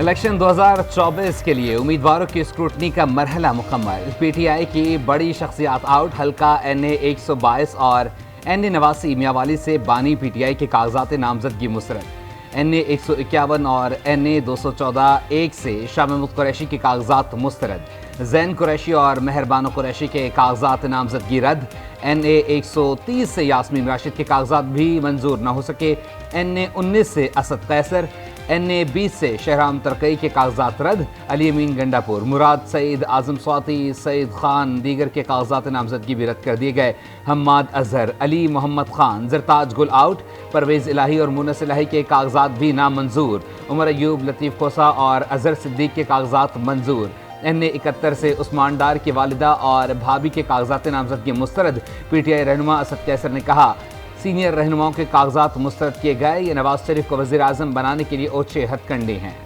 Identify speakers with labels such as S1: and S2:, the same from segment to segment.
S1: Election 2024 के लिए उम्मीदवारों की स्क्रूटनी का मरहला मुकम्मल। पीटीआई की बड़ी शख्सियात आउट। हल्का NA 122 और NA 89 मियांवाली से बानी पीटीआई के कागजात नामजदगी मुस्तरद। NA 151 और NA 214 1 से शाह महमूद कुरैशी के कागजात मुस्तरद। जैन कुरैशी और मेहरबानो कुरैशी के कागजात नामजदगी रद्द। NA 130 से यास्मीन राशिद के कागजात भी मंजूर न हो सके। NA 19 से असद कैसर, NA 20 से शहराम तरकई के कागजात रद्द। अली अमीन गंडापुर, मुराद सईद, आजम स्वाति, सईद खान दीगर के कागजात नामजदगी भी रद्द कर दिए गए। हम्माद अजहर, अली मोहम्मद खान, जरताज गुल आउट। परवेज इलाही और मुनस इलाही के कागजात भी नामंजूर। उमर अयूब, लतीफ़ कोसा और अजहर सिद्दीक के कागजात मंजूर। NA 71 से उस्मान डार की वालिदा और भाभी के कागजात नामजदगी मुस्तरद। पीटीआई रहनुमा असद कैसर ने कहा, सीनियर रहनुमाओं के कागजात मुस्तरद किए गए। ये नवाज शरीफ को वज़ीर आज़म बनाने के लिए ओछे हथकंडे हैं।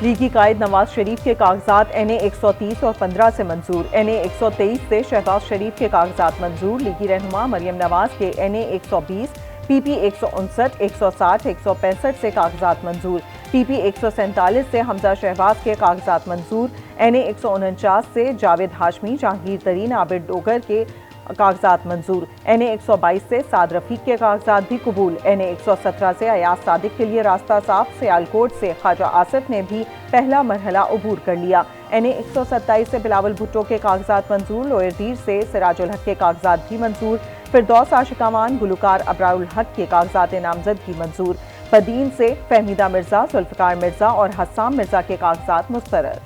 S2: लीगी कायद नवाज शरीफ के कागजात NA 130 और 15 से मंजूर। NA 123 से शहबाज शरीफ के कागजात मंजूर। लीगी रहनुमा मरियम नवाज के NA 120, PP 159, 160, 165 से कागजात मंजूर। PP 147 से हमजा शहबाज के कागजात मंजूर। NA 149 से जावेद हाशमी, जहांगीर तरीन, आबिद डोगर के कागजात मंजूर। NA 122 से साद रफीक के कागजात भी कबूल। NA 117 से अयाज सादिक के लिए रास्ता साफ। सियालकोट से ख्वाजा आसिफ ने भी पहला मरहला अबूर कर लिया। NA 127 से बिलावल भुट्टो के कागजात मंजूर। लोयर दीर से सिराजुल हक के कागजात भी मंजूर। फिरदौस आशिकामान, गुलकार अबराउल हक के कागजात नामजदगी मंजूर। पदीन से फहमीदा मिर्जा, जुल्फकार मिर्जा और हस्साम मिर्जा के कागजात मुस्तरद।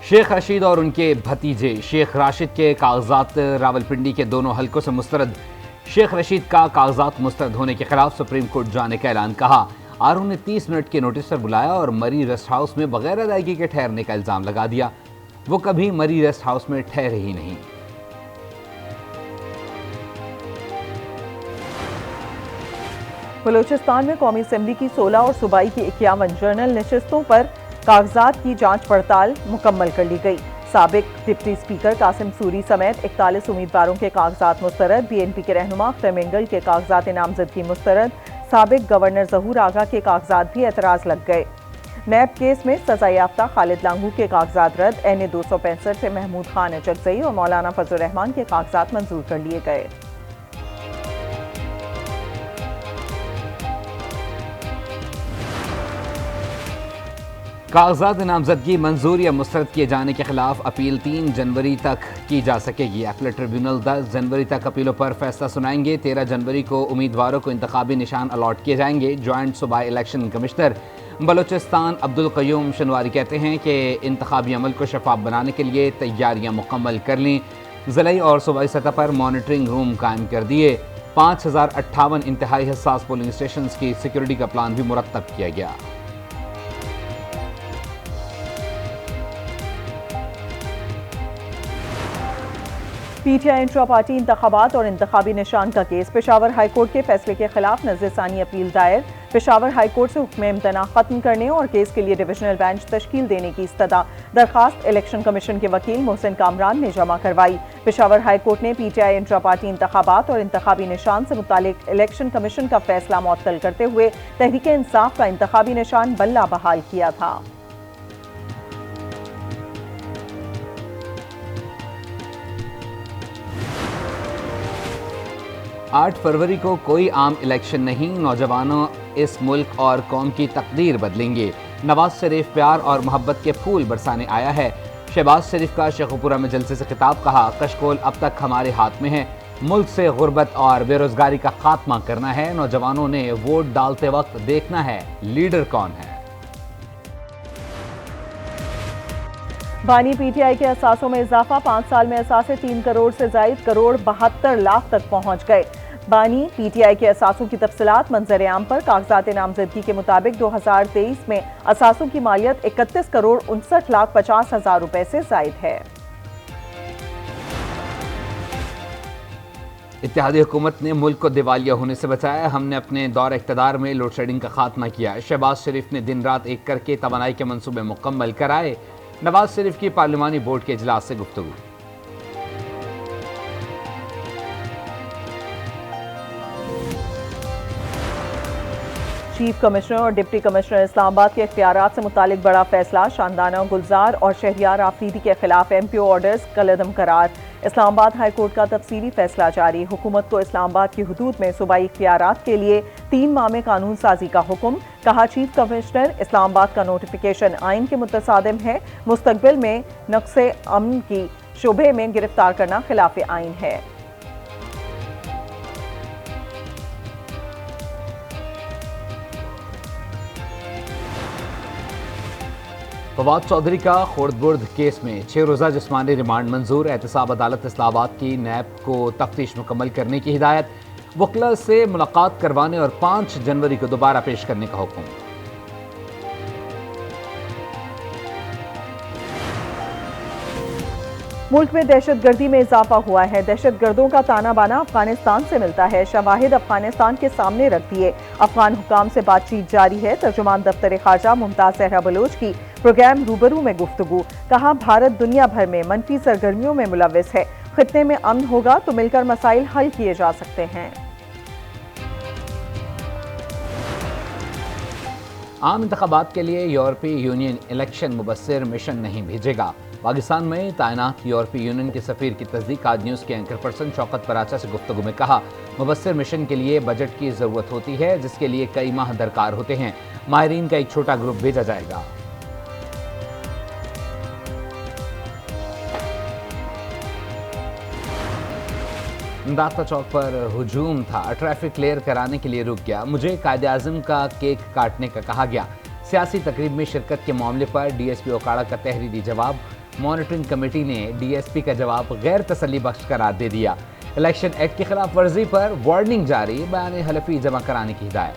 S1: शेख रशीद और उनके भतीजे शेख राशिद के कागजात रावलपिंडी के दोनों हलकों से मुस्तरद। शेख रशीद का कागजात मुस्तरद होने के खिलाफ सुप्रीम कोर्ट जाने का ऐलान। कहा, आरओ ने 30 मिनट के नोटिस पर बुलाया और मरी रेस्ट हाउस में बगैर अदायगी के ठहरने का इल्जाम लगा दिया। वो कभी मरी रेस्ट हाउस में ठहरे ही नहीं।
S2: बलूचिस्तान में कौमी असेंबली की 16 और सूबाई की 51 जनरल नशिस्तों पर कागजात की जांच पड़ताल मुकम्मल कर ली गई। साबिक डिप्टी स्पीकर कासिम सूरी समेत 41 उम्मीदवारों के कागजात मुस्तरद। BNP के रहनुमा अख्तर मेंगल के कागजात नामजदगी मुस्तरद। साबिक गवर्नर जहूर आगा के कागजात भी एतराज लग गए। नैब केस में सजा याफ्ता खालिद लांगू के कागजात रद्द। NA 265 से महमूद खान अचकजई और मौलाना फजल रहमान के कागजात मंजूर कर लिए गए।
S1: कागजात नामजदगी मंजूर या मुस्तरद किए जाने के खिलाफ अपील 3 जनवरी तक की जा सकेगी। अपीलेट ट्रिब्यूनल 10 जनवरी तक अपीलों पर फैसला सुनाएंगे। 13 जनवरी को उम्मीदवारों को इंतखाबी निशान अलॉट किए जाएंगे। ज्वाइंट सूबाई इलेक्शन कमिश्नर बलूचिस्तान अब्दुल कयूम शनवारी कहते हैं कि इंतखाबी अमल को शफाफ बनाने के लिए तैयारियां मुकम्मल कर लीं। ज़िलाई और सूबाई सतह पर मॉनिटरिंग रूम कायम कर दिए। 5058 इंतहाई हसास पोलिंग स्टेशन की सिक्योरिटी का प्लान भी मुरतब किया गया।
S2: पीटीआई इंट्रा पार्टी इंतखाबात और इंतखाबी निशान का केस। पेशावर हाईकोर्ट के फैसले के खिलाफ नज़रसानी अपील दायर। पेशावर हाईकोर्ट से हुक्म इम्तना खत्म करने और केस के लिए डिविजनल बेंच तश्कील देने की इस्तदा दरखास्त इलेक्शन कमीशन के वकील मोहसिन कामरान ने जमा करवाई। पेशावर हाईकोर्ट ने पीटीआई इंट्रा पार्टी इंतखाबात और इंतखाबी निशान से मुतालिक इलेक्शन कमीशन का फैसला मुअत्तल करते हुए तहरीक इंसाफ का इंतखाबी निशान बल्ला बहाल किया था।
S1: 8 फरवरी को कोई आम इलेक्शन नहीं, नौजवानों इस मुल्क और कौम की तकदीर बदलेंगे। नवाज शरीफ प्यार और मोहब्बत के फूल बरसाने आया है। शहबाज शरीफ का शेखुपुरा में जलसे से खिताब। कहा, कशकोल अब तक हमारे हाथ में है। मुल्क से गुर्बत और बेरोजगारी का खात्मा करना है। नौजवानों ने वोट डालते वक्त देखना है लीडर कौन है।
S2: बानी पीटीआई के असासों में इजाफा। 5 साल में असासे 3 करोड़ से जायद करोड़ 72 लाख तक पहुंच गए। बानी पीटीआई के असासों की तफसीलात मंजर आम पर। कागजात नामजदगी के मुताबिक 2023 में असासों की मालियत 31 करोड़ 59 लाख 50 हजार रुपए से जायद है।
S1: इत्तेहादी हुकूमत ने मुल्क को दिवालिया होने से बचाया। हमने अपने दौर इक़्तिदार में लोड शेडिंग का खात्मा किया। शहबाज शरीफ ने दिन रात एक करके तवानाई के मनसूबे मुकम्मल कराए। नवाज शरीफ की पार्लिमानी बोर्ड के इजलास से गुफ्तगू।
S2: चीफ कमिश्नर और डिप्टी कमिश्नर इस्लामाबाद के इख्तियारात से मुतालिक बड़ा फैसला। शानदाना गुलजार और शहरियार आफरीदी के खिलाफ MPO ऑर्डर्स कलअदम करार। इस्लामाबाद हाई कोर्ट का तफसीली फैसला जारी। हुकूमत को इस्लामाबाद की हुदूद में सूबाई इख्तियारात के लिए 3 माह में कानून साजी का हुक्म। कहा चीफ कमिश्नर इस्लामाबाद का नोटिफिकेशन आइन के मुतसादिम है। मुस्तकबिल में नक्से अमन की शुबे में गिरफ्तार करना खिलाफ आइन है।
S1: फवाद चौधरी का खोर्दबुर्द केस में 6 रोज़ा जिस्मानी रिमांड मंजूर। एहतसाब अदालत इस्लामाबाद की नैब को तफ्तीश मुकम्मल करने की हिदायत। वकला से मुलाकात करवाने और 5 जनवरी को दोबारा पेश करने का हुक्म।
S2: मुल्क में दहशतगर्दी में इजाफा हुआ है। दहशतगर्दों का ताना बाना अफगानिस्तान से मिलता है। शवाहिद अफगानिस्तान के सामने रख दिए। अफगान हुकाम से बातचीत जारी है। तर्जुमान दफ्तर खारजा मुमताज सहरा बलोच की प्रोग्राम रूबरू में गुफ्तगू। कहा भारत दुनिया भर में मनफी सरगर्मियों में मुलविस है। खित्ते में अमन होगा तो मिलकर मसाइल हल किए जा सकते हैं।
S1: आम इंतखाबात के लिए यूरोपीय यूनियन इलेक्शन मुबस्सिर मिशन नहीं भेजेगा। पाकिस्तान में तैनात यूरोपीय यूनियन के सफीर की तस्दीक आज न्यूज़ के एंकर पर्सन शौकत पराचा से गुफ्तगू में कहा, मुबस्सिर मिशन के लिए बजट की ज़रूरत होती है जिसके लिए कई माह दरकार होते हैं। माहिरीन का एक छोटा ग्रुप भेजा जाएगा। दाता चौक पर हुजूम था। ट्रैफिक क्लियर कराने के लिए रुक गया। मुझे कायदे आज़म का केक काटने का कहा गया। सियासी तकरीब में शिरकत के मामले पर DSP ओकाड़ा का तहरीरी जवाब। मॉनिटरिंग कमेटी ने DSP का जवाब गैर तसल्ली बख्श करार दे दिया। इलेक्शन एक्ट की खिलाफ वर्जी पर वार्निंग जारी। बयान हलफी जमा कराने की हिदायत।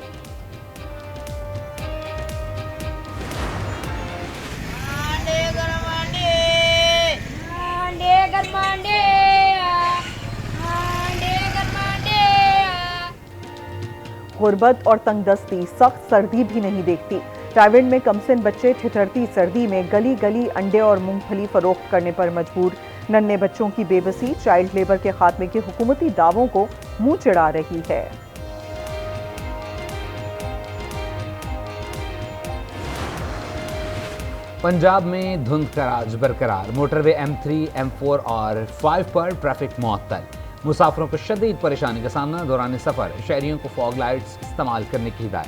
S2: गुर्बत और तंगदस्ती सख्त सर्दी भी नहीं देखती। रायविंड में कमसिन बच्चे ठिठुरती सर्दी में गली गली अंडे और मूंगफली फरोख्त करने पर मजबूर। नन्हे बच्चों की बेबसी चाइल्ड लेबर के खात्मे के हुकूमती दावों को मुंह चिढ़ा रही है।
S1: पंजाब में धुंध का राज बरकरार। मोटरवे M3, M4 और 5 पर ट्रैफिक मुअत्तल। मुसाफिरों को शदीद परेशानी का सामना दौरान सफर। शहरियों को फॉग लाइट्स इस्तेमाल करने की हिदायत।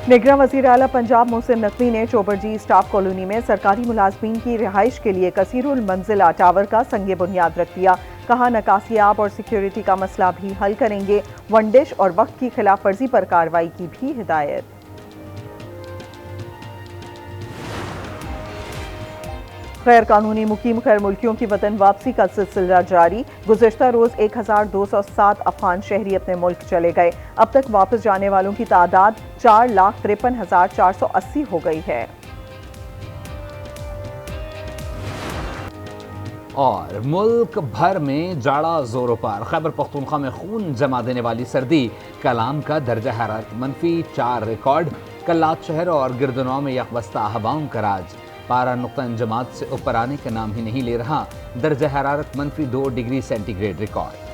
S2: निगरान वज़ीर आला पंजाब मोहसिन नकवी ने चोबरजी स्टाफ कॉलोनी में सरकारी मुलाजमीन की रिहाइश के लिए कसीरुल मंजिला टावर का संगे बुनियाद रख दिया। कहा नकासियाब और सिक्योरिटी का मसला भी हल करेंगे। वंडिश और वक्त की खिलाफ वर्जी पर कार्रवाई की भी हिदायत। गैर कानूनी मुकीम खैर मुल्कियों की वतन वापसी का सिलसिला जारी। गुज़िश्ता रोज 1207 अफगान शहरी अपने मुल्क चले गए। अब तक वापस जाने वालों की तादाद 4,53,480 हो गई है।
S1: और मुल्क भर में जाड़ा जोरों पर। खैबर पख्तूनख्वा में खून जमा देने वाली सर्दी। कलाम का दर्जा हरारत -4 रिकॉर्ड। कल्लात शहर और गिरदनौ में यकबस्ता हवाओं का राज। पारा नुक्ता इंजमात से ऊपर आने का नाम ही नहीं ले रहा। दर्जा हरारत -2 डिग्री सेंटीग्रेड रिकॉर्ड।